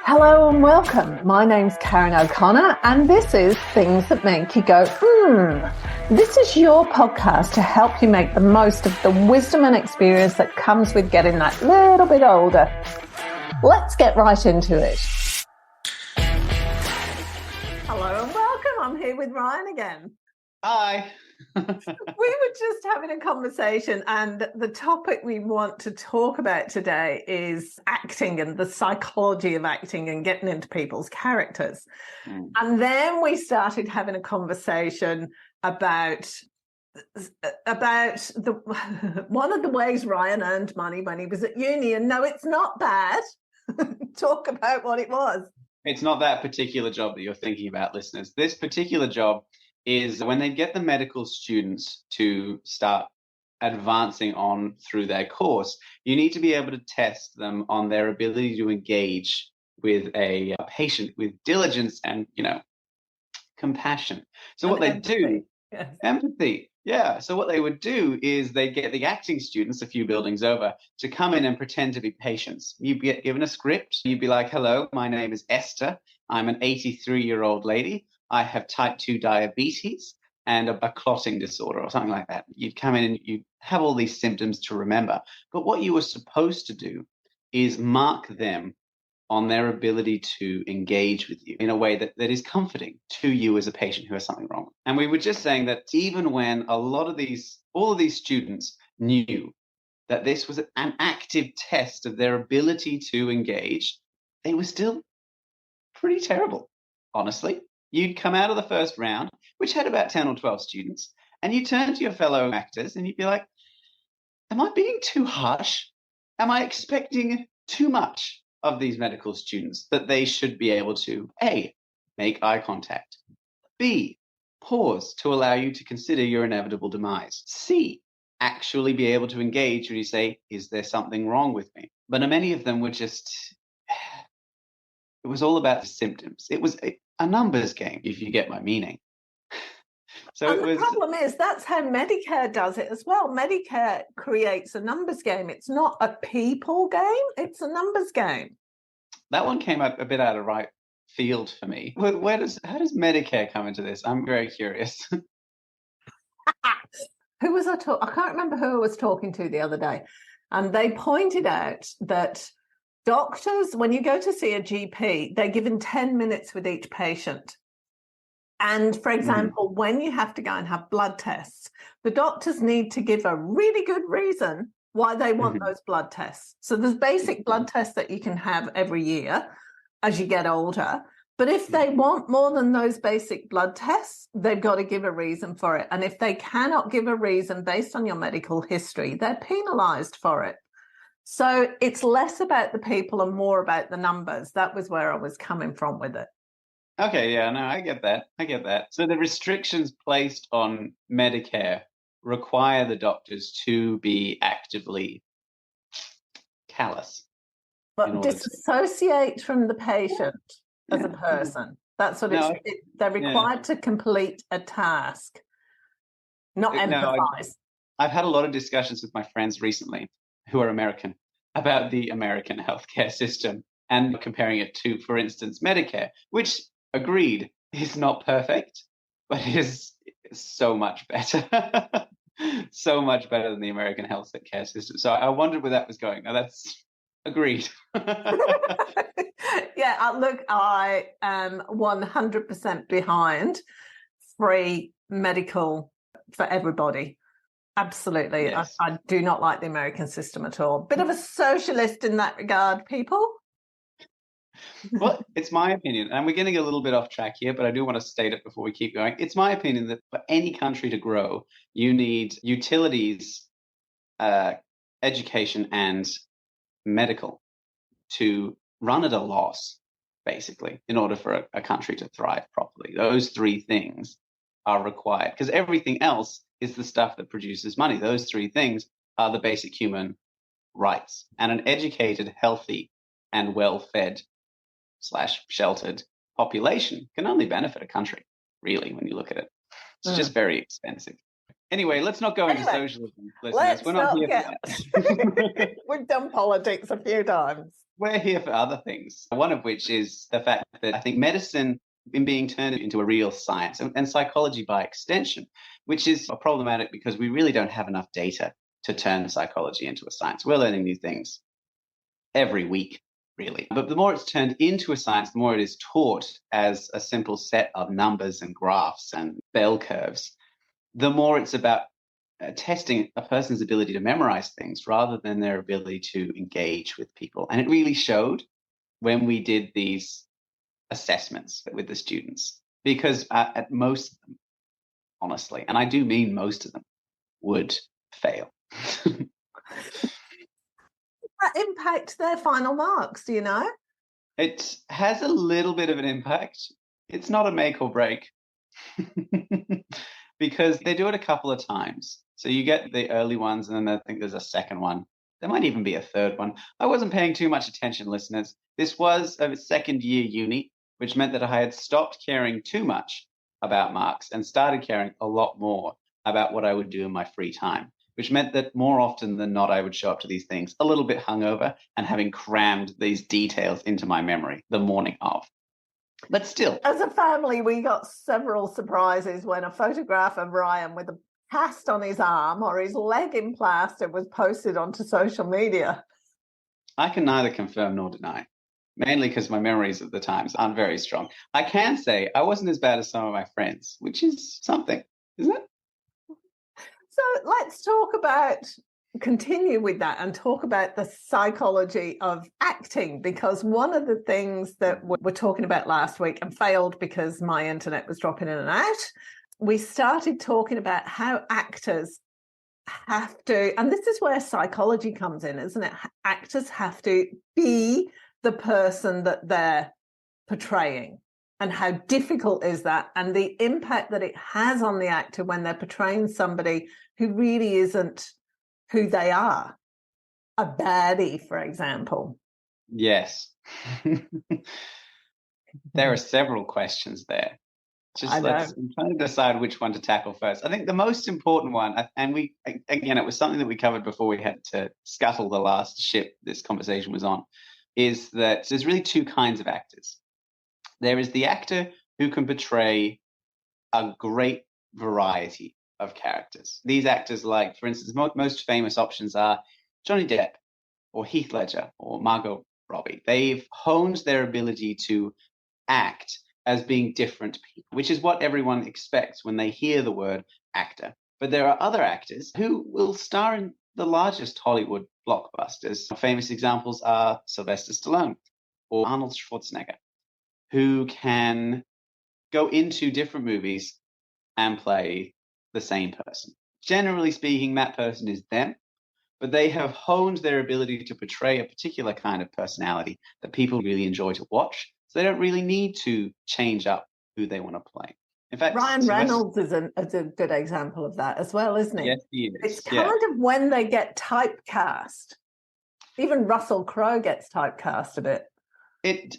Hello and welcome. My name's Karen O'Connor and this is Things That Make You Go, This is your podcast to help you make the most of the wisdom and experience that comes with getting that little bit older. Let's get right into it. Hello and welcome. I'm here with Ryan again. Hi. We were just having a conversation, and the topic we want to talk about today is acting and the psychology of acting and getting into people's characters. And then we started having a conversation about the one of the ways Ryan earned money when he was at uni. And no, it's not bad. Talk about what it was. It's not that particular job that you're thinking about, listeners. This particular job is when they get the medical students to start advancing on through their course, you need to be able to test them on their ability to engage with a patient with diligence and, compassion. So what they do, empathy. Yeah. So what they would do is they'd get the acting students a few buildings over to come in and pretend to be patients. You'd get given a script. You'd be like, hello, my name is Esther. I'm an 83-year-old lady. I have type 2 diabetes and a clotting disorder or something like that. You'd come in and you have all these symptoms to remember. But what you were supposed to do is mark them on their ability to engage with you in a way that is comforting to you as a patient who has something wrong. And we were just saying that even when all of these students knew that this was an active test of their ability to engage, they were still pretty terrible, honestly. You'd come out of the first round, which had about 10 or 12 students, and you turn to your fellow actors and you'd be like, am I being too harsh? Am I expecting too much of these medical students that they should be able to, A, make eye contact, B, pause to allow you to consider your inevitable demise, C, actually be able to engage when you say, is there something wrong with me? But many of them were just, it was all about the symptoms. It was a numbers game, if you get my meaning. The problem is that's how Medicare does it as well. Medicare creates a numbers game. It's not a people game, it's a numbers game. That one came up a bit out of right field for me. How does Medicare come into this? I'm very curious. Who was I can't remember who I was talking to the other day. And they pointed out that doctors, when you go to see a GP, they're given 10 minutes with each patient. And for example, when you have to go and have blood tests, the doctors need to give a really good reason why they want those blood tests. So there's basic blood tests that you can have every year as you get older. But if they want more than those basic blood tests, they've got to give a reason for it. And if they cannot give a reason based on your medical history, they're penalized for it. So it's less about the people and more about the numbers. That was where I was coming from with it. Okay, yeah, no, I get that. So the restrictions placed on Medicare require the doctors to be actively callous. But disassociate from the patient as a person. That's what they're required to complete a task, not empathize. I've had a lot of discussions with my friends recently who are American about the American healthcare system and comparing it to, for instance, Medicare, which, agreed, is not perfect, but is so much better. So much better than the American healthcare system. So I wondered where that was going. Now that's agreed. Yeah, look, I am 100% behind free medical for everybody. Absolutely. Yes. I do not like the American system at all. Bit of a socialist in that regard, people. Well, it's my opinion, and we're getting a little bit off track here, but I do want to state it before we keep going. It's my opinion that for any country to grow, you need utilities, education, and medical to run at a loss, basically, in order for a country to thrive properly. Those three things are required, because everything else is the stuff that produces money. Those three things are the basic human rights. And an educated, healthy, and well-fed / sheltered population can only benefit a country, really, when you look at it. It's just very expensive. Anyway, let's not go into socialism, listeners. Let's We're not here get... for that. We've done politics a few times. We're here for other things, one of which is the fact that I think medicine in being turned into a real science, and psychology by extension, which is problematic because we really don't have enough data to turn psychology into a science. We're learning new things every week, really. But the more it's turned into a science, the more it is taught as a simple set of numbers and graphs and bell curves, the more it's about testing a person's ability to memorize things rather than their ability to engage with people. And it really showed when we did these assessments with the students, because at most of them, honestly, and I do mean most of them, would fail. That impact their final marks, do you know? It has a little bit of an impact. It's not a make or break because they do it a couple of times. So you get the early ones, and then I think there's a second one. There might even be a third one. I wasn't paying too much attention, listeners. This was a second year uni, which meant that I had stopped caring too much about marks and started caring a lot more about what I would do in my free time, which meant that more often than not, I would show up to these things a little bit hungover and having crammed these details into my memory the morning of. But still. As a family, we got several surprises when a photograph of Ryan with a cast on his arm or his leg in plaster was posted onto social media. I can neither confirm nor deny, mainly because my memories of the times aren't very strong. I can say I wasn't as bad as some of my friends, which is something, isn't it? So let's continue with that and talk about the psychology of acting, because one of the things that we were talking about last week and failed because my internet was dropping in and out, we started talking about how actors have to, and this is where psychology comes in, isn't it? Actors have to be the person that they're portraying. And how difficult is that? And the impact that it has on the actor when they're portraying somebody who really isn't who they are. A baddie, for example. Yes. There are several questions there. I'm trying to decide which one to tackle first. I think the most important one, and it was something that we covered before we had to scuttle the last ship this conversation was on, is that there's really two kinds of actors. There is the actor who can portray a great variety of characters. These actors, like, for instance, most famous options are Johnny Depp or Heath Ledger or Margot Robbie. They've honed their ability to act as being different people, which is what everyone expects when they hear the word actor. But there are other actors who will star in the largest Hollywood blockbusters. Famous examples are Sylvester Stallone or Arnold Schwarzenegger, who can go into different movies and play the same person. Generally speaking, that person is them, but they have honed their ability to portray a particular kind of personality that people really enjoy to watch. So they don't really need to change up who they want to play. In fact, Ryan Reynolds is a good example of that as well, isn't he? Yes, he is. It's kind of when they get typecast. Even Russell Crowe gets typecast a bit. It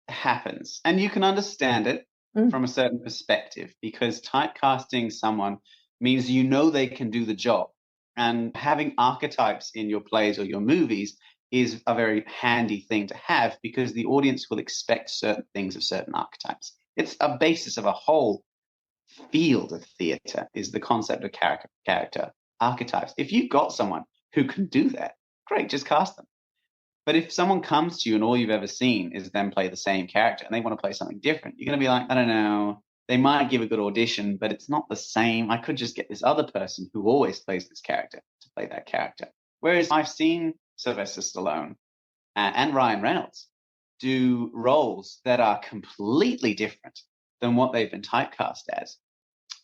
happens. And you can understand it from a certain perspective, because typecasting someone means you know they can do the job. And having archetypes in your plays or your movies is a very handy thing to have, because the audience will expect certain things of certain archetypes. It's a basis of a whole field of theatre, is the concept of character archetypes. If you've got someone who can do that, great, just cast them. But if someone comes to you and all you've ever seen is them play the same character and they want to play something different, you're going to be like, I don't know, they might give a good audition, but it's not the same. I could just get this other person who always plays this character to play that character. Whereas I've seen Sylvester Stallone and Ryan Reynolds do roles that are completely different than what they've been typecast as.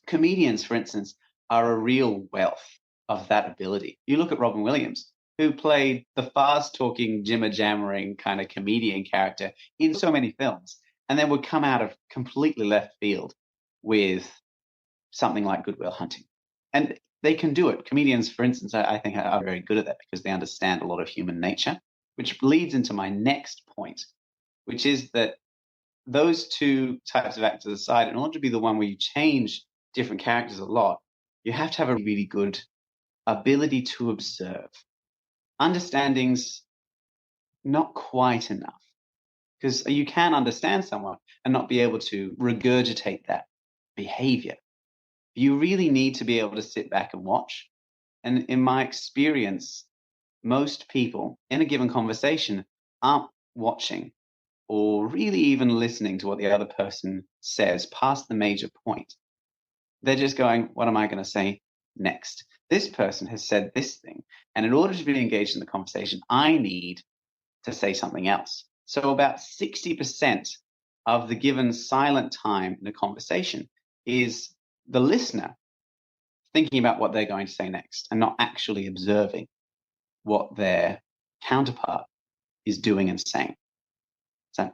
Comedians, for instance, are a real wealth of that ability. You look at Robin Williams, who played the fast-talking, jimmer-jammering kind of comedian character in so many films, and then would come out of completely left field with something like Good Will Hunting. And they can do it. Comedians, for instance, I think are very good at that because they understand a lot of human nature, which leads into my next point, which is that those two types of actors aside, in order to be the one where you change different characters a lot, you have to have a really good ability to observe. Understanding's not quite enough, because you can understand someone and not be able to regurgitate that behavior. You really need to be able to sit back and watch. And in my experience, most people in a given conversation aren't watching or really even listening to what the other person says past the major point. They're just going, what am I going to say next? This person has said this thing. And in order to be engaged in the conversation, I need to say something else. So about 60% of the given silent time in a conversation is the listener thinking about what they're going to say next and not actually observing what their counterpart is doing and saying. Does that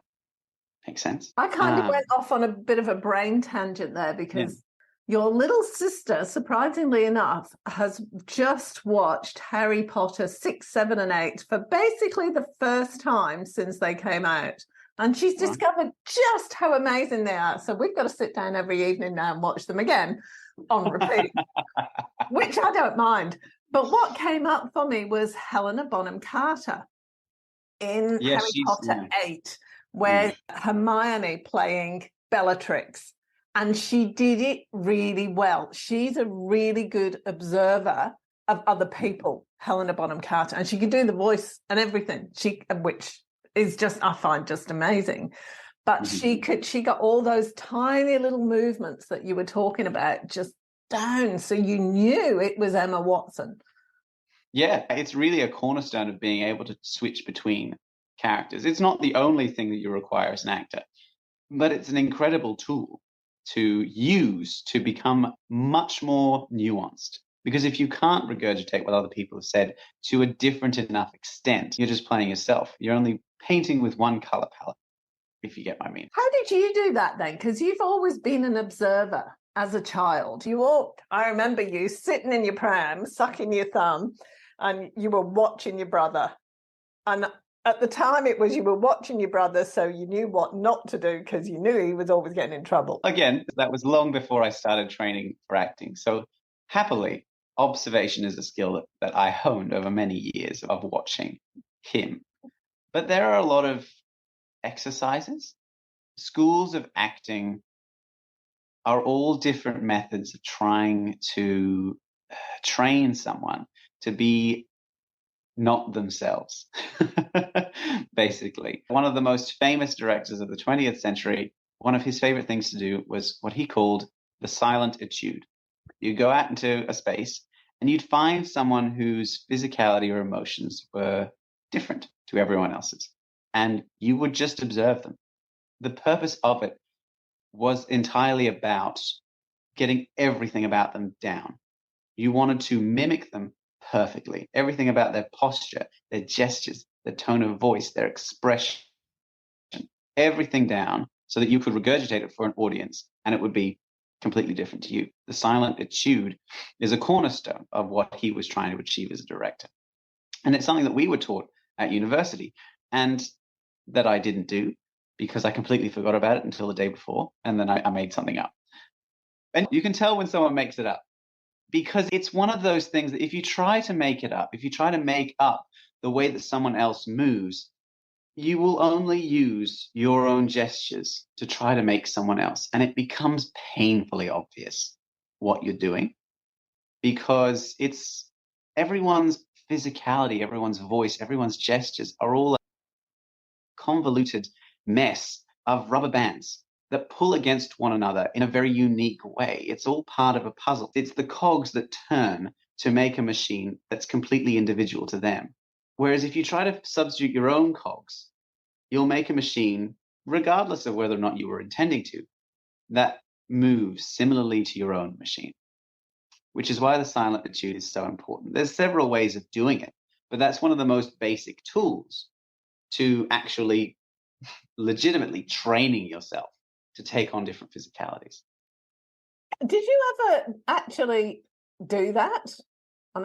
make sense? I kind of went off on a bit of a brain tangent there because your little sister, surprisingly enough, has just watched Harry Potter 6, 7, and 8 for basically the first time since they came out. And she's discovered just how amazing they are. So we've got to sit down every evening now and watch them again on repeat, which I don't mind. But what came up for me was Helena Bonham Carter in Harry Potter 8, where Hermione playing Bellatrix. And she did it really well. She's a really good observer of other people, Helena Bonham Carter. And she can do the voice and everything, which is just, I find, just amazing. But she got all those tiny little movements that you were talking about just down. So you knew it was Emma Watson. Yeah, it's really a cornerstone of being able to switch between characters. It's not the only thing that you require as an actor, but it's an incredible tool to use to become much more nuanced. Because if you can't regurgitate what other people have said to a different enough extent, you're just playing yourself. You're only painting with one color palette, if you get what I mean. How did you do that then? Because you've always been an observer as a child. I remember you sitting in your pram, sucking your thumb, and you were watching your brother. And at the time, it was you were watching your brother, so you knew what not to do because you knew he was always getting in trouble. Again, that was long before I started training for acting. So happily, observation is a skill that I honed over many years of watching him. But there are a lot of exercises. Schools of acting are all different methods of trying to train someone to be not themselves, basically. One of the most famous directors of the 20th century, one of his favorite things to do was what he called the silent etude. You go out into a space and you'd find someone whose physicality or emotions were different to everyone else's, and you would just observe them. The purpose of it was entirely about getting everything about them down. You wanted to mimic them perfectly. Everything about their posture, their gestures, their tone of voice, their expression, everything down so that you could regurgitate it for an audience and it would be completely different to you. The silent etude is a cornerstone of what he was trying to achieve as a director. And it's something that we were taught at university and that I didn't do because I completely forgot about it until the day before. And then I made something up. And you can tell when someone makes it up, because it's one of those things that if you try to make it up, if you try to make up the way that someone else moves, you will only use your own gestures to try to make someone else. And it becomes painfully obvious what you're doing, because it's everyone's physicality, everyone's voice, everyone's gestures are all a convoluted mess of rubber bands that pull against one another in a very unique way. It's all part of a puzzle. It's the cogs that turn to make a machine that's completely individual to them. Whereas if you try to substitute your own cogs, you'll make a machine, regardless of whether or not you were intending to, that moves similarly to your own machine, which is why the silent etude is so important. There's several ways of doing it, but that's one of the most basic tools to actually legitimately training yourself to take on different physicalities. Did you ever actually do that?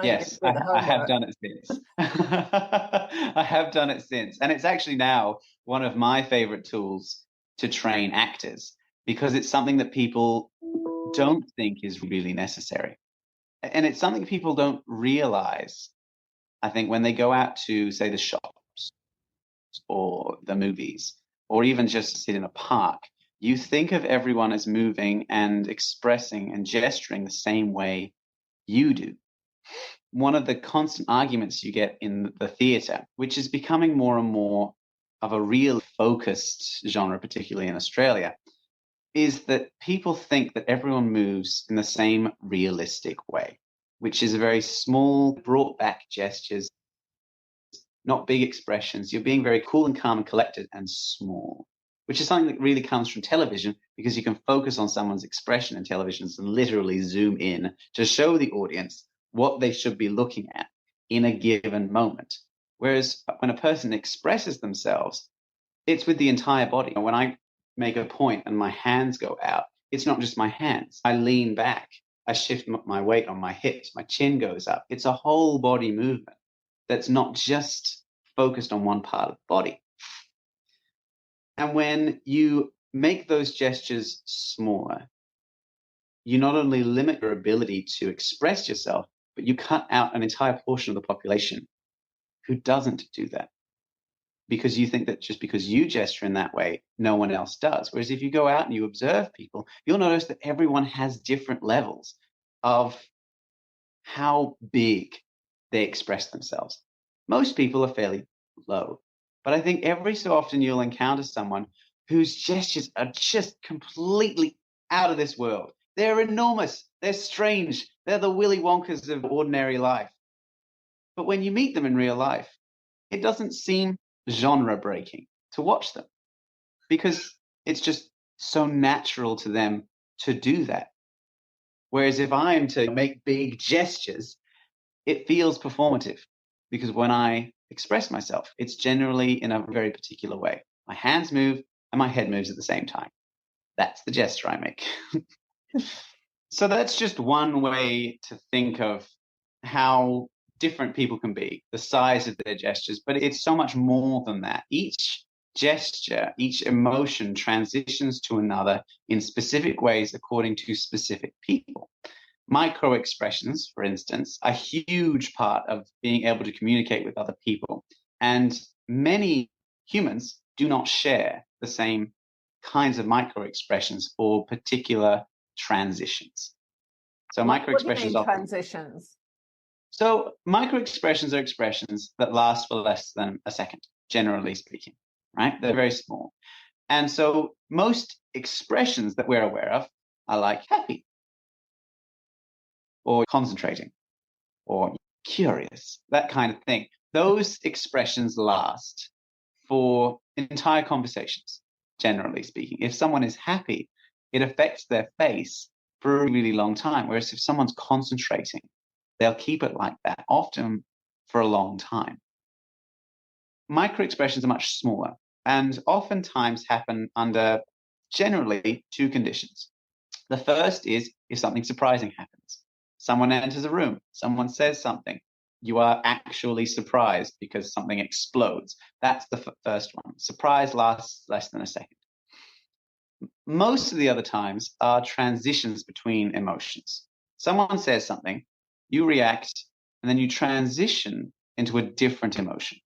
Yes, I have done it since. I have done it since. And it's actually now one of my favorite tools to train actors, because it's something that people don't think is really necessary. And it's something people don't realize, I think, when they go out to, say, the shops or the movies, or even just sit in a park. You think of everyone as moving and expressing and gesturing the same way you do. One of the constant arguments you get in the theatre, which is becoming more and more of a real focused genre, particularly in Australia, is that people think that everyone moves in the same realistic way, which is a very small, brought back gestures, not big expressions. You're being very cool and calm and collected and small, which is something that really comes from television, because you can focus on someone's expression in television and literally zoom in to show the audience what they should be looking at in a given moment. Whereas when a person expresses themselves, it's with the entire body. When I make a point and my hands go out, it's not just my hands. I lean back, I shift my weight on my hips, my chin goes up. It's a whole body movement that's not just focused on one part of the body. And when you make those gestures smaller, you not only limit your ability to express yourself, but you cut out an entire portion of the population who doesn't do that, because you think that just because you gesture in that way, no one else does. Whereas if you go out and you observe people, you'll notice that everyone has different levels of how big they express themselves. Most people are fairly low, but I think every so often you'll encounter someone whose gestures are just completely out of this world. They're enormous, they're strange, they're the Willy Wonkas of ordinary life. But when you meet them in real life, it doesn't seem genre breaking to watch them, because it's just so natural to them to do that. Whereas if I'm to make big gestures, it feels performative, because when I express myself, it's generally in a very particular way. My hands move and my head moves at the same time. That's the gesture I make. So that's just one way to think of how different people can be, the size of their gestures, but it's so much more than that. Each gesture, each emotion transitions to another in specific ways according to specific people. Micro expressions, for instance, are a huge part of being able to communicate with other people. And many humans do not share the same kinds of micro expressions for particular transitions. So micro expressions are transitions. So micro expressions are expressions that last for less than a second, generally speaking, right? They're very small. And so most expressions that we're aware of are like happy, or concentrating, or curious, that kind of thing. Those expressions last for entire conversations, generally speaking. If someone is happy, it affects their face for a really long time. Whereas if someone's concentrating, they'll keep it like that, often for a long time. Micro expressions are much smaller and oftentimes happen under generally two conditions. The first is if something surprising happens. Someone enters a room, someone says something, you are actually surprised because something explodes. That's the first one. Surprise lasts less than a second. Most of the other times are transitions between emotions. Someone says something, you react, and then you transition into a different emotion.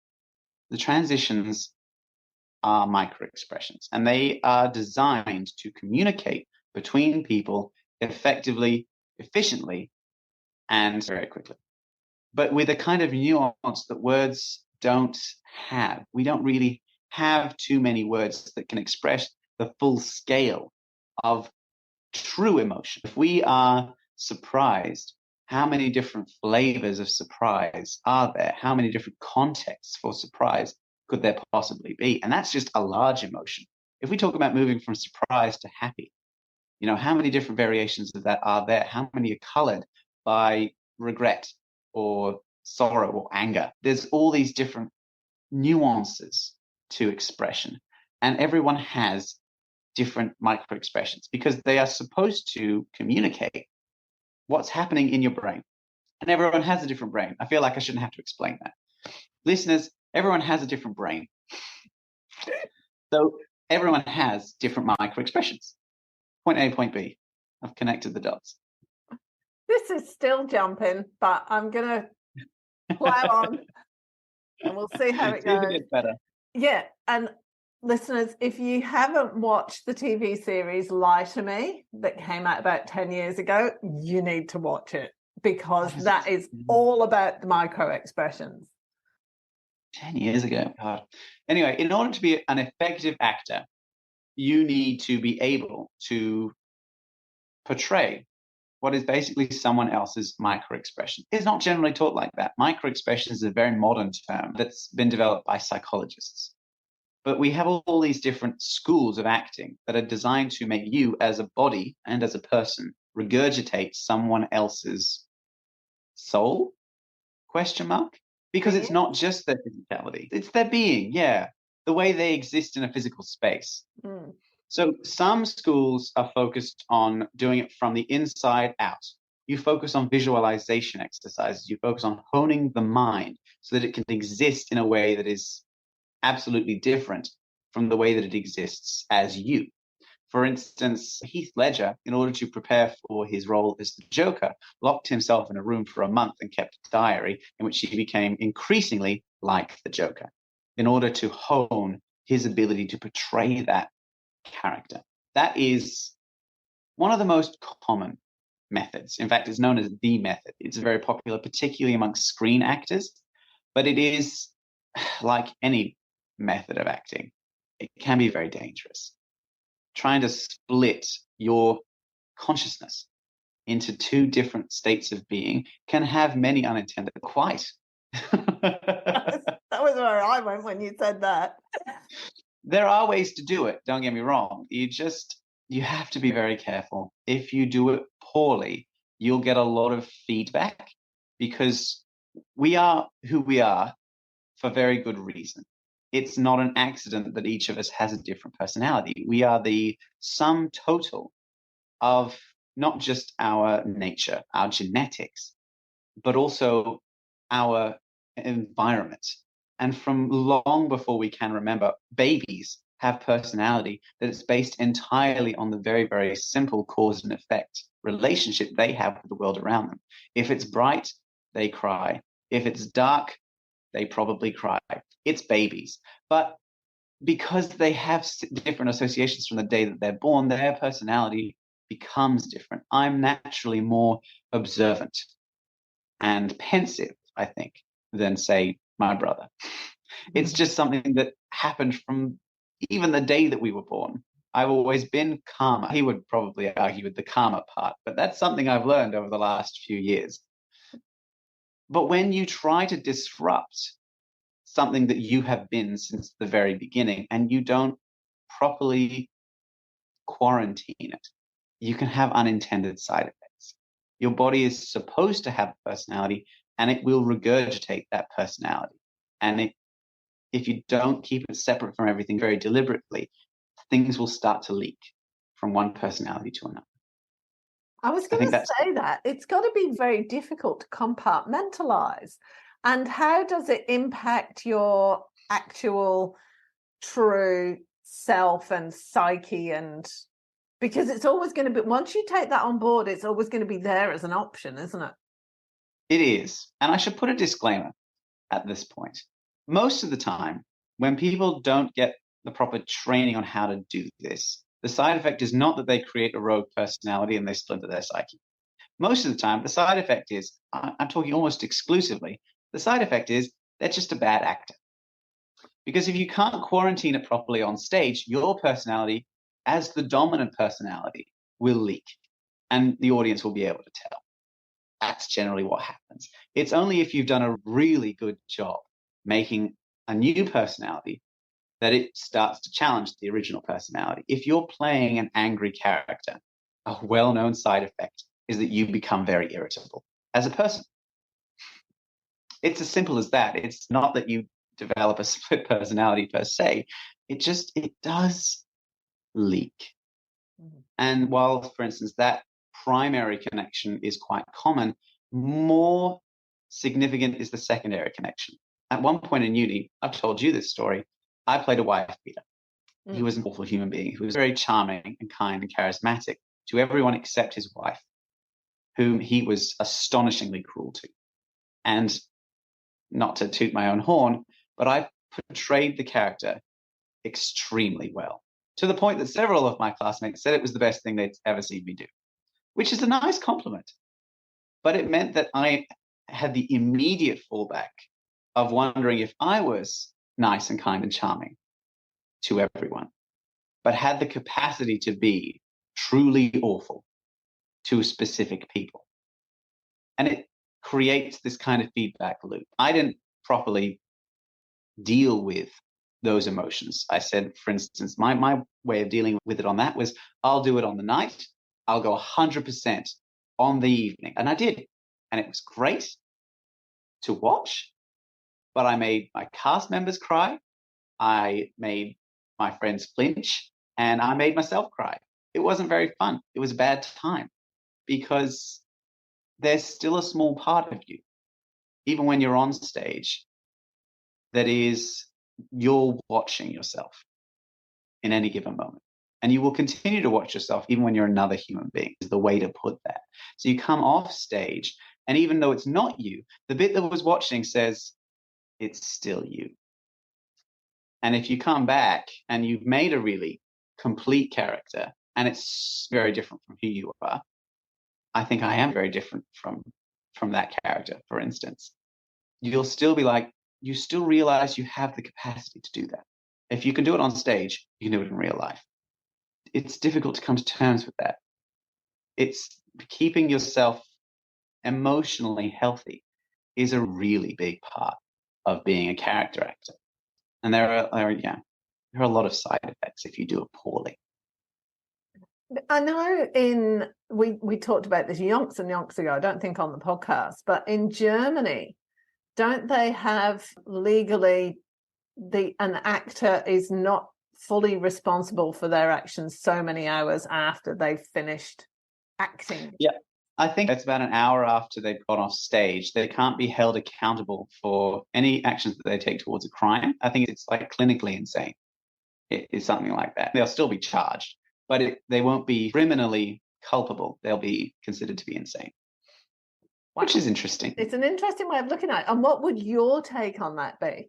The transitions are micro expressions, and they are designed to communicate between people effectively, efficiently, and very quickly, but with a kind of nuance that words don't have. We don't really have too many words that can express the full scale of true emotion. If we are surprised, how many different flavors of surprise are there? How many different contexts for surprise could there possibly be? And that's just a large emotion. If we talk about moving from surprise to happy, how many different variations of that are there? How many are colored by regret or sorrow or anger? There's all these different nuances to expression, and everyone has different micro expressions because they are supposed to communicate what's happening in your brain. And everyone has a different brain. I feel like I shouldn't have to explain that. Listeners, everyone has a different brain. So everyone has different micro expressions. Point A, point B. I've connected the dots. This is still jumping, but I'm going to plow on and we'll see how it See if it goes. gets better. Yeah. And listeners, if you haven't watched the TV series Lie to Me that came out about 10 years ago, you need to watch it because that is all about the micro expressions. 10 years ago. God. Anyway, in order to be an effective actor, you need to be able to portray what is basically someone else's microexpression. It's not generally taught like that. Microexpression is a very modern term that's been developed by psychologists. But we have all these different schools of acting that are designed to make you as a body and as a person regurgitate someone else's soul? Question mark? Because it's not just their physicality, it's their being, yeah, the way they exist in a physical space. Mm. So some schools are focused on doing it from the inside out. You focus on visualization exercises. You focus on honing the mind so that it can exist in a way that is absolutely different from the way that it exists as you. For instance, Heath Ledger, in order to prepare for his role as the Joker, locked himself in a room for a month and kept a diary in which he became increasingly like the Joker in order to hone his ability to portray that character. That is one of the most common methods. In fact, it's known as the method. It's very popular, particularly amongst screen actors, but it is like any method of acting. It can be very dangerous. Trying to split your consciousness into two different states of being can have many unintended quite. That was where I went when you said that. There are ways to do it, don't get me wrong. You have to be very careful. If you do it poorly, you'll get a lot of feedback because we are who we are for very good reason. It's not an accident that each of us has a different personality. We are the sum total of not just our nature, our genetics, but also our environment. And from long before we can remember, babies have personality that is based entirely on the very, very simple cause and effect relationship they have with the world around them. If it's bright, they cry. If it's dark, they probably cry. It's babies. But because they have different associations from the day that they're born, their personality becomes different. I'm naturally more observant and pensive, I think, than, say, my brother. It's just something that happened from even the day that we were born. I've always been calmer. He would probably argue with the calmer part, but that's something I've learned over the last few years. But when you try to disrupt something that you have been since the very beginning and you don't properly quarantine it, you can have unintended side effects. Your body is supposed to have a personality and it will regurgitate that personality. And if you don't keep it separate from everything very deliberately, things will start to leak from one personality to another. I was going to say that it's got to be very difficult to compartmentalize. And how does it impact your actual true self and psyche? And because it's always going to be, once you take that on board, it's always going to be there as an option, isn't it? It is. And I should put a disclaimer at this point. Most of the time, when people don't get the proper training on how to do this, the side effect is not that they create a rogue personality and they splinter their psyche. Most of the time, the side effect is, I'm talking almost exclusively, the side effect is they're just a bad actor. Because if you can't quarantine it properly on stage, your personality, as the dominant personality, will leak and the audience will be able to tell. That's generally what happens. It's only if you've done a really good job making a new personality that it starts to challenge the original personality. If you're playing an angry character, a well-known side effect is that you become very irritable as a person. It's as simple as that. It's not that you develop a split personality per se. It does leak. Mm-hmm. And while, for instance, that primary connection is quite common, more significant is the secondary connection. At one point in uni, I've told you this story, I played a wife beater. He was an awful human being who was very charming and kind and charismatic to everyone except his wife, whom he was astonishingly cruel to. And not to toot my own horn, but I portrayed the character extremely well, to the point that several of my classmates said it was the best thing they'd ever seen me do, which is a nice compliment. But it meant that I had the immediate fallback of wondering if I was nice and kind and charming to everyone, but had the capacity to be truly awful to specific people. And it creates this kind of feedback loop. I didn't properly deal with those emotions. I said, for instance, my way of dealing with it on that was, I'll do it on the night. I'll go 100% on the evening. And I did. And it was great to watch. But I made my cast members cry. I made my friends flinch. And I made myself cry. It wasn't very fun. It was a bad time because there's still a small part of you, even when you're on stage, that is, you're watching yourself in any given moment. And you will continue to watch yourself even when you're another human being, is the way to put that. So you come off stage, and even though it's not you, the bit that was watching says, it's still you. And if you come back and you've made a really complete character, and it's very different from who you are, I think I am very different from that character, for instance, you'll still be like, you still realize you have the capacity to do that. If you can do it on stage, you can do it in real life. It's difficult to come to terms with that. It's keeping yourself emotionally healthy is a really big part of being a character actor. And there are a lot of side effects if you do it poorly. I know we talked about this yonks and yonks ago, I don't think on the podcast, but in Germany, don't they have legally an actor is not fully responsible for their actions so many hours after they've finished acting? Yeah, I think it's about an hour after they've gone off stage. They can't be held accountable for any actions that they take towards a crime. I think it's like clinically insane. It is something like that. They'll still be charged, but they won't be criminally culpable. They'll be considered to be insane. Wow. Which is interesting. It's an interesting way of looking at it. And what would your take on that be?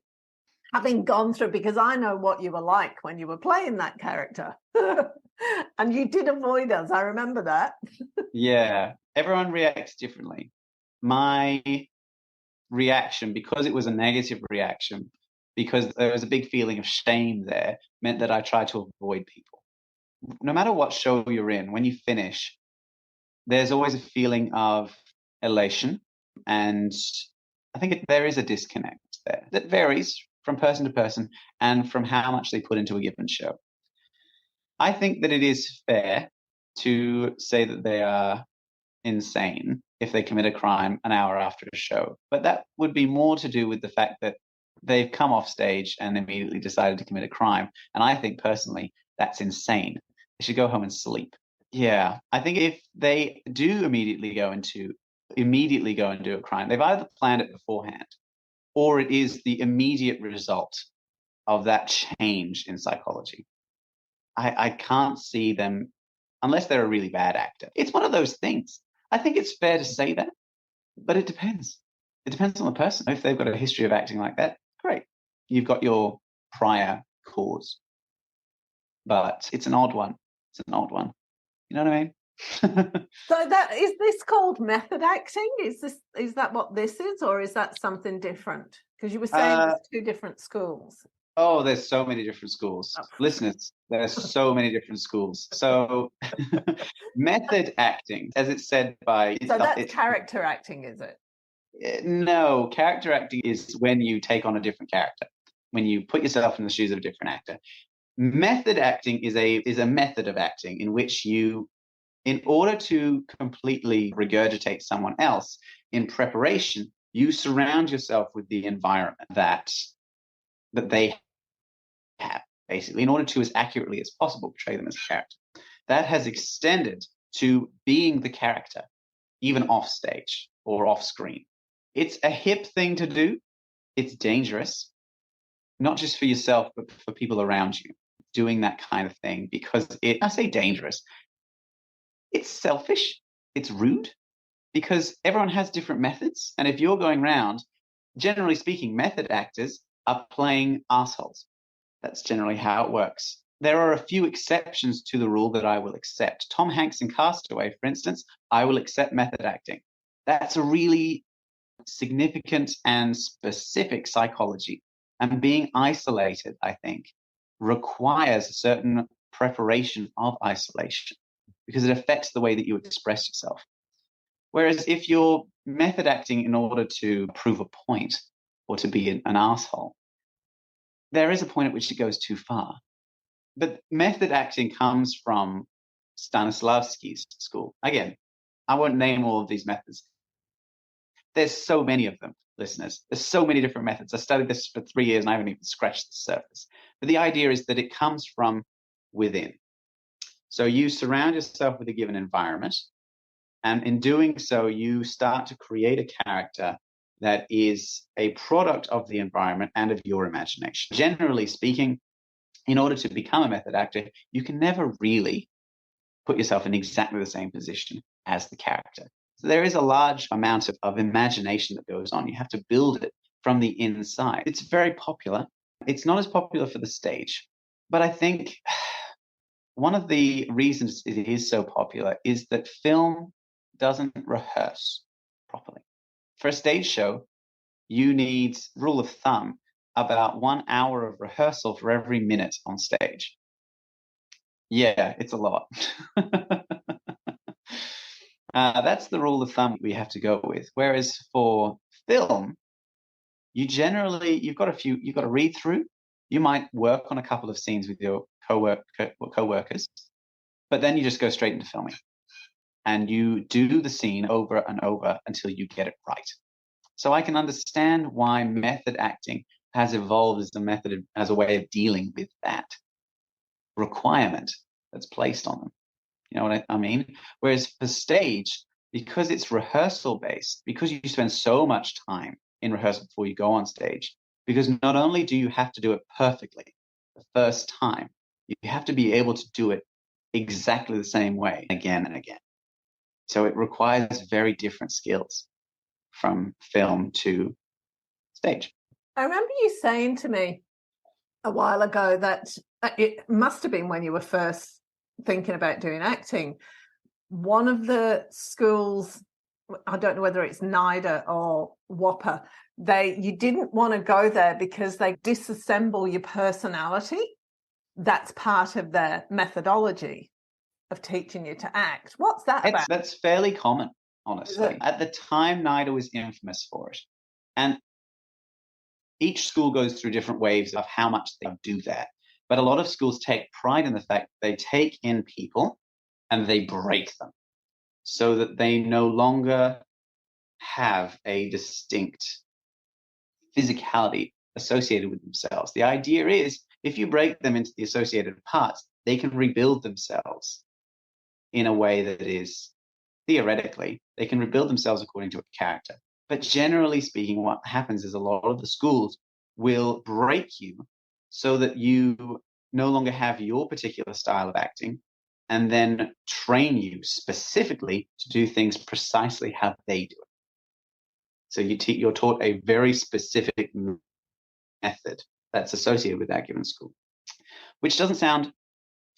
Having gone through, because I know what you were like when you were playing that character. And you did avoid us. I remember that. Yeah. Everyone reacts differently. My reaction, because it was a negative reaction, because there was a big feeling of shame there, meant that I tried to avoid people. No matter what show you're in, when you finish, there's always a feeling of elation. And I think there is a disconnect there that varies from person to person and from how much they put into a given show. I think that it is fair to say that they are insane if they commit a crime an hour after a show. But that would be more to do with the fact that they've come off stage and immediately decided to commit a crime. And I think personally, that's insane. They should go home and sleep. Yeah, I think if they do immediately go and do a crime, they've either planned it beforehand or it is the immediate result of that change in psychology. I can't see them, unless they're a really bad actor. It's one of those things. I think it's fair to say that, but it depends. It depends on the person. If they've got a history of acting like that, great. You've got your prior cause. But it's an odd one. It's an odd one. You know what I mean? So is this called method acting? Is that what this is, or is that something different? Because you were saying there's two different schools. Oh, there's so many different schools. Oh. Listeners, there's so many different schools. So method acting, as it's said by... So that's character acting, is it? No, character acting is when you take on a different character, when you put yourself in the shoes of a different actor. Method acting is a method of acting in which you, in order to completely regurgitate someone else in preparation, you surround yourself with the environment that they have, basically, in order to, as accurately as possible, portray them as a character. That has extended to being the character, even off stage or off screen. It's a hip thing to do. It's dangerous, not just for yourself, but for people around you, doing that kind of thing, because I say dangerous, it's selfish, it's rude, because everyone has different methods. And if you're going around, generally speaking, method actors are playing assholes. That's generally how it works. There are a few exceptions to the rule that I will accept. Tom Hanks in Castaway, for instance, I will accept method acting. That's a really significant and specific psychology. And being isolated, I think, requires a certain preparation of isolation because it affects the way that you express yourself. Whereas if you're method acting in order to prove a point or to be an asshole, there is a point at which it goes too far. But method acting comes from Stanislavski's school. Again, I won't name all of these methods. There's so many of them, listeners. There's so many different methods. I studied this for 3 years and I haven't even scratched the surface. But the idea is that it comes from within. So you surround yourself with a given environment, and in doing so, you start to create a character that is a product of the environment and of your imagination. Generally speaking, in order to become a method actor, you can never really put yourself in exactly the same position as the character. So there is a large amount of imagination that goes on. You have to build it from the inside. It's very popular. It's not as popular for the stage, but I think one of the reasons it is so popular is that film doesn't rehearse properly. For a stage show, you need, rule of thumb, about 1 hour of rehearsal for every minute on stage. Yeah, it's a lot. That's the rule of thumb we have to go with. Whereas for film, you've got a read through. You might work on a couple of scenes with your co-workers, but then you just go straight into filming. And you do the scene over and over until you get it right. So I can understand why method acting has evolved as a way of dealing with that requirement that's placed on them. You know what I mean? Whereas for stage, because it's rehearsal based, because you spend so much time in rehearsal before you go on stage, because not only do you have to do it perfectly the first time, you have to be able to do it exactly the same way again and again. So it requires very different skills from film to stage. I remember you saying to me a while ago that it must have been when you were first thinking about doing acting. One of the schools, I don't know whether it's NIDA or WAPA, you didn't want to go there because they disassemble your personality. That's part of their methodology of teaching you to act. What's that about? That's fairly common, honestly. At the time, NIDA was infamous for it. And each school goes through different waves of how much they do that. But a lot of schools take pride in the fact they take in people and they break them so that they no longer have a distinct physicality associated with themselves. The idea is if you break them into the associated parts, they can rebuild themselves in a way that is, theoretically, they can rebuild themselves according to a character. But generally speaking, what happens is a lot of the schools will break you so that you no longer have your particular style of acting and then train you specifically to do things precisely how they do it. So you're taught a very specific method that's associated with that given school, which doesn't sound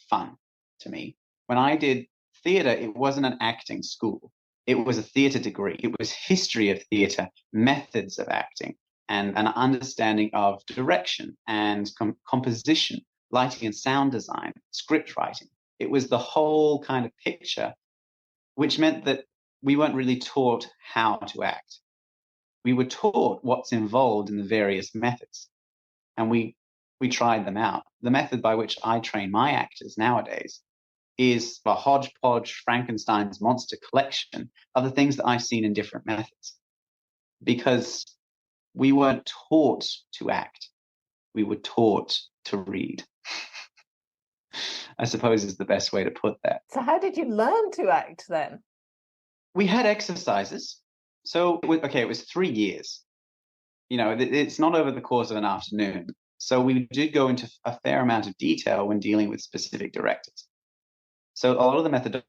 fun to me. When I did theatre, it wasn't an acting school. It was a theatre degree. It was history of theatre, methods of acting, and an understanding of direction and composition, lighting and sound design, script writing. It was the whole kind of picture, which meant that we weren't really taught how to act. We were taught what's involved in the various methods, and we tried them out. The method by which I train my actors nowadays is a hodgepodge Frankenstein's monster collection of the things that I've seen in different methods. Because we weren't taught to act. We were taught to read. I suppose is the best way to put that. So how did you learn to act then? We had exercises. So, it was 3 years. You know, it's not over the course of an afternoon. So we did go into a fair amount of detail when dealing with specific directors. So a lot of the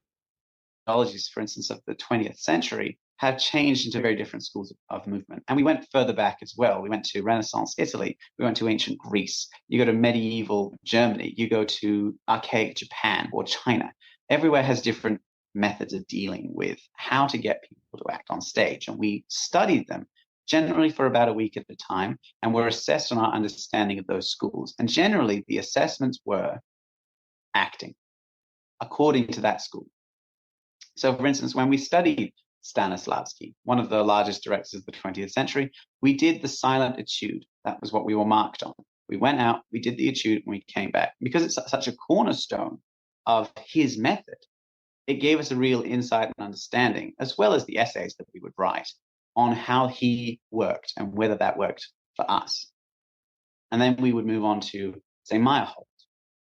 methodologies, for instance, of the 20th century have changed into very different schools of movement. And we went further back as well. We went to Renaissance Italy. We went to ancient Greece. You go to medieval Germany. You go to archaic Japan or China. Everywhere has different methods of dealing with how to get people to act on stage. And we studied them generally for about a week at a time, and were assessed on our understanding of those schools. And generally, the assessments were acting according to that school. So, for instance, when we studied Stanislavski, one of the largest directors of the 20th century, we did the silent etude. That was what we were marked on. We went out, we did the etude, and we came back. Because it's such a cornerstone of his method, it gave us a real insight and understanding, as well as the essays that we would write on how he worked and whether that worked for us. And then we would move on to, say, Meyerhold,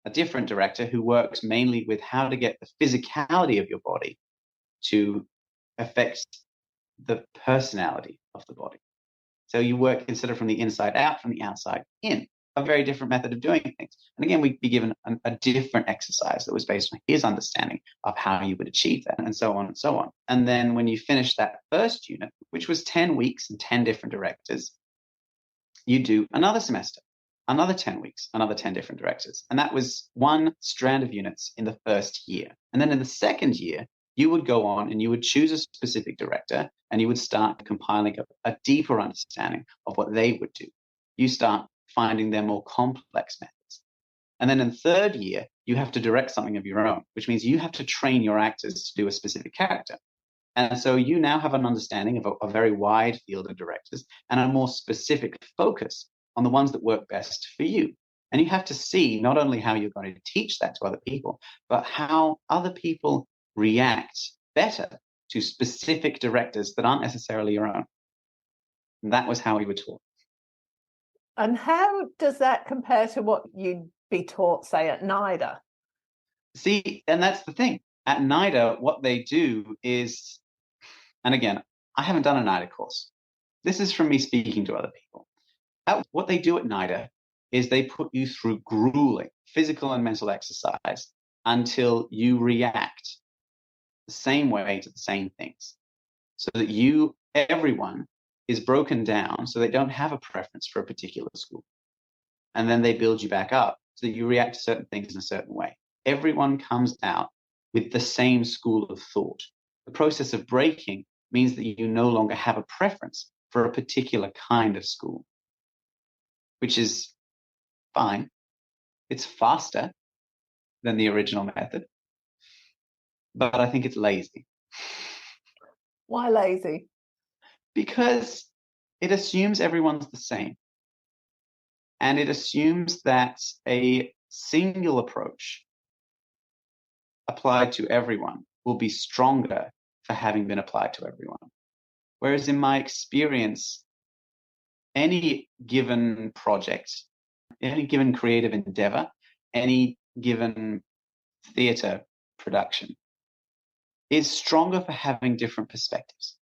a different director who works mainly with how to get the physicality of your body to affect the personality of the body. So you work instead of from the inside out, from the outside in, a very different method of doing things. And again, we'd be given a different exercise that was based on his understanding of how you would achieve that, and so on and so on. And then when you finish that first unit, which was 10 weeks and 10 different directors, you do another semester, another 10 weeks, another 10 different directors. And that was one strand of units in the first year. And then in the second year, you would go on and you would choose a specific director, and you would start compiling a deeper understanding of what they would do. You start finding their more complex methods. And then in the third year, you have to direct something of your own, which means you have to train your actors to do a specific character. And so you now have an understanding of a very wide field of directors and a more specific focus on the ones that work best for you. And you have to see not only how you're going to teach that to other people, but how other people react better to specific directors that aren't necessarily your own. And that was how we were taught. And how does that compare to what you'd be taught, say, at NIDA? See, and that's the thing. At NIDA, what they do is, and again, I haven't done a NIDA course. This is from me speaking to other people. What they do at NIDA is they put you through grueling physical and mental exercise until you react the same way to the same things, so that everyone is broken down so they don't have a preference for a particular school. And then they build you back up so that you react to certain things in a certain way. Everyone comes out with the same school of thought. The process of breaking means that you no longer have a preference for a particular kind of school, which is fine. It's faster than the original method, but I think it's lazy. Why lazy? Because it assumes everyone's the same. And it assumes that a single approach applied to everyone will be stronger for having been applied to everyone. Whereas in my experience, any given project, any given creative endeavor, any given theater production is stronger for having different perspectives.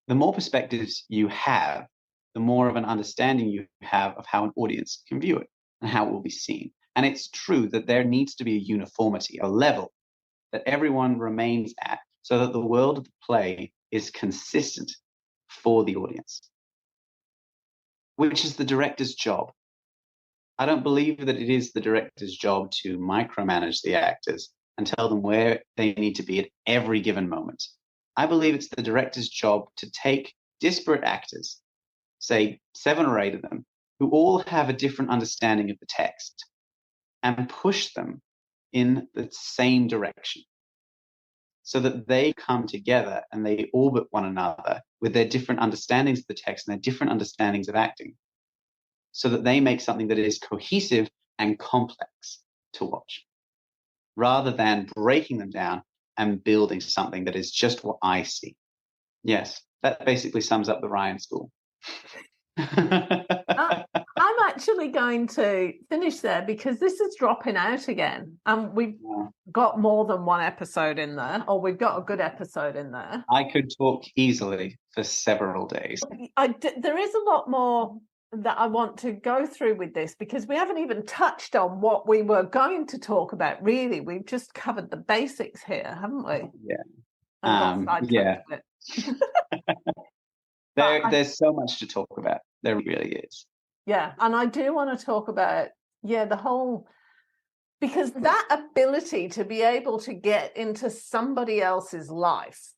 The more perspectives you have, the more of an understanding you have of how an audience can view it and how it will be seen. And it's true that there needs to be a uniformity, a level that everyone remains at, so that the world of the play is consistent for the audience, which is the director's job. I don't believe that it is the director's job to micromanage the actors and tell them where they need to be at every given moment. I believe it's the director's job to take disparate actors, say 7 or 8 of them, who all have a different understanding of the text, and push them in the same direction so that they come together and they orbit one another with their different understandings of the text and their different understandings of acting, so that they make something that is cohesive and complex to watch, rather than breaking them down and building something that is just what I see. Yes, that basically sums up the Ryan School. I'm actually going to finish there because this is dropping out again. We've got more than one episode in there, or we've got a good episode in there. I could talk easily for several days. There is a lot more that I want to go through with this, because we haven't even touched on what we were going to talk about, really. We've just covered the basics here, haven't we? Yeah. Yeah. There's so much to talk about. There really is. Yeah. And I do want to talk about, the whole, because that ability to be able to get into somebody else's life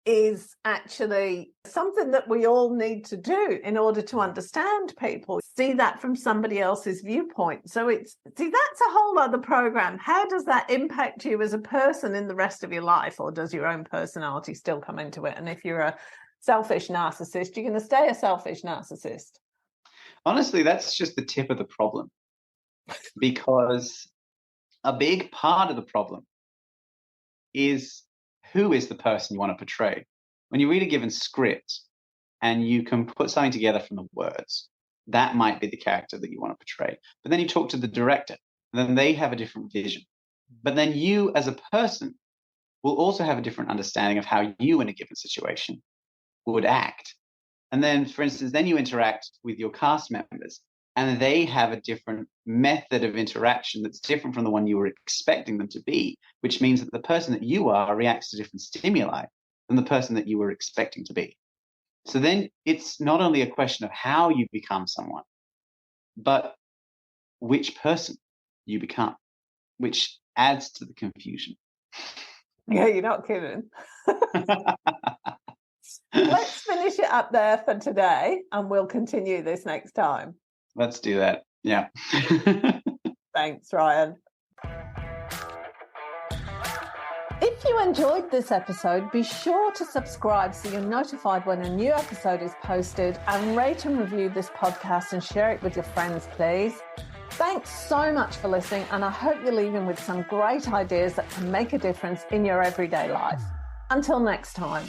is actually something that we all need to do in order to understand people, see that from somebody else's viewpoint. So that's a whole other program. How does that impact you as a person in the rest of your life, or does your own personality still come into it? And if you're a selfish narcissist, you're going to stay a selfish narcissist. Honestly, that's just the tip of the problem, because a big part of the problem is who is the person you want to portray. When you read a given script and you can put something together from the words, that might be the character that you want to portray. But then you talk to the director, and then they have a different vision. But then you as a person will also have a different understanding of how you in a given situation would act. And then, for instance, then you interact with your cast members, and they have a different method of interaction that's different from the one you were expecting them to be, which means that the person that you are reacts to different stimuli than the person that you were expecting to be. So then it's not only a question of how you become someone, but which person you become, which adds to the confusion. Yeah, you're not kidding. Let's finish it up there for today, and we'll continue this next time. Let's do that. Yeah. Thanks, Ryan. If you enjoyed this episode, be sure to subscribe so you're notified when a new episode is posted, and rate and review this podcast and share it with your friends, please. Thanks so much for listening, and I hope you're leaving with some great ideas that can make a difference in your everyday life. Until next time.